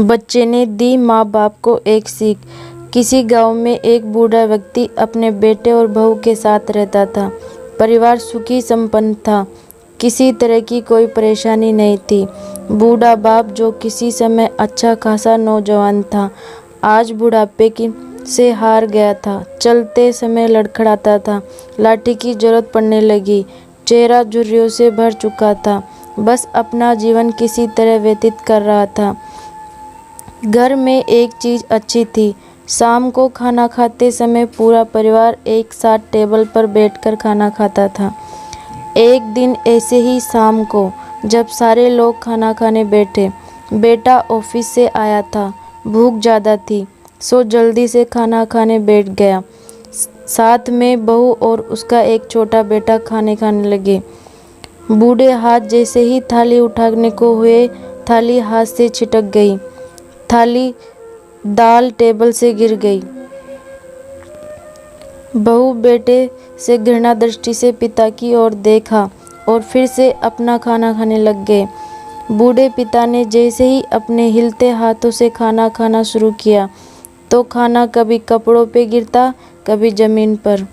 बच्चे ने दी माँ बाप को एक सीख। किसी गांव में एक बूढ़ा व्यक्ति अपने बेटे और बहू के साथ रहता था। परिवार सुखी संपन्न था, किसी तरह की कोई परेशानी नहीं थी। बूढ़ा बाप, जो किसी समय अच्छा खासा नौजवान था, आज बुढ़ापे की से हार गया था। चलते समय लड़खड़ाता था, लाठी की जरूरत पड़ने लगी, चेहरा झुर्रियों से भर चुका था, बस अपना जीवन किसी तरह व्यतीत कर रहा था। घर में एक चीज़ अच्छी थी, शाम को खाना खाते समय पूरा परिवार एक साथ टेबल पर बैठकर खाना खाता था। एक दिन ऐसे ही शाम को जब सारे लोग खाना खाने बैठे, बेटा ऑफिस से आया था, भूख ज़्यादा थी, सो जल्दी से खाना खाने बैठ गया। साथ में बहू और उसका एक छोटा बेटा खाने खाने लगे। बूढ़े हाथ जैसे ही थाली उठाने को हुए, थाली हाथ से छिटक गई, थाली दाल टेबल से गिर गई। बहू बेटे से घृणा दृष्टि से पिता की ओर देखा और फिर से अपना खाना खाने लग गए। बूढ़े पिता ने जैसे ही अपने हिलते हाथों से खाना खाना शुरू किया तो खाना कभी कपड़ों पे गिरता, कभी जमीन पर।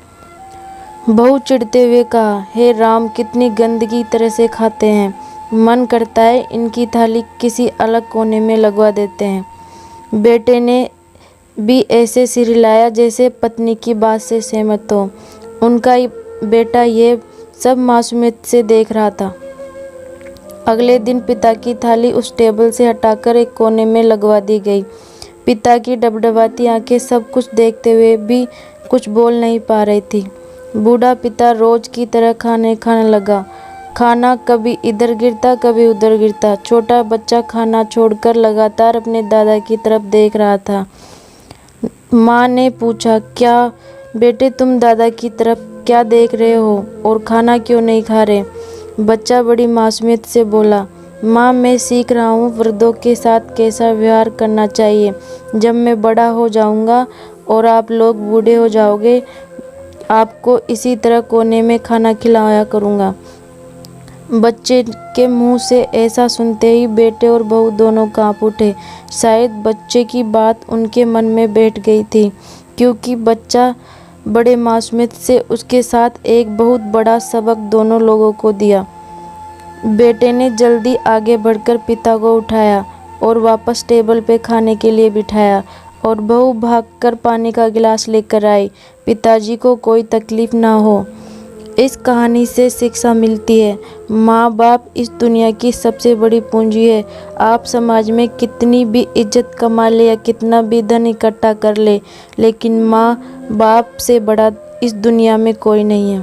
बहू चिढ़ते हुए कहा, हे राम, कितनी गंदगी तरह से खाते हैं, मन करता है इनकी थाली किसी अलग कोने में लगवा देते हैं। बेटे ने भी ऐसे सिर हिलाया जैसे पत्नी की बात से सहमत हो। उनका बेटा ये सब मासूमियत से देख रहा था। अगले दिन पिता की थाली उस टेबल से हटाकर एक कोने में लगवा दी गई। पिता की डबडबाती आंखें सब कुछ देखते हुए भी कुछ बोल नहीं पा रही थी। बूढ़ा पिता रोज की तरह खाने लगा। खाना कभी इधर गिरता, कभी उधर गिरता। छोटा बच्चा खाना छोड़कर लगातार अपने दादा की तरफ देख रहा था। माँ ने पूछा, क्या बेटे, तुम दादा की तरफ क्या देख रहे हो और खाना क्यों नहीं खा रहे? बच्चा बड़ी मासूमियत से बोला, माँ, मैं सीख रहा हूँ वृद्धों के साथ कैसा व्यवहार करना चाहिए। जब मैं बड़ा हो जाऊँगा और आप लोग बूढ़े हो जाओगे, आपको इसी तरह कोने में खाना खिलाया करूँगा। बच्चे के मुंह से ऐसा सुनते ही बेटे और बहू दोनों कांप उठे। शायद बच्चे की बात उनके मन में बैठ गई थी, क्योंकि बच्चा बड़े मासूमियत से उसके साथ एक बहुत बड़ा सबक दोनों लोगों को दिया। बेटे ने जल्दी आगे बढ़कर पिता को उठाया और वापस टेबल पे खाने के लिए बिठाया, और बहू भागकर पानी का गिलास लेकर आई, पिताजी को कोई तकलीफ ना हो। इस कहानी से शिक्षा मिलती है, माँ बाप इस दुनिया की सबसे बड़ी पूंजी है। आप समाज में कितनी भी इज्जत कमा ले या कितना भी धन इकट्ठा कर ले, लेकिन माँ बाप से बड़ा इस दुनिया में कोई नहीं है।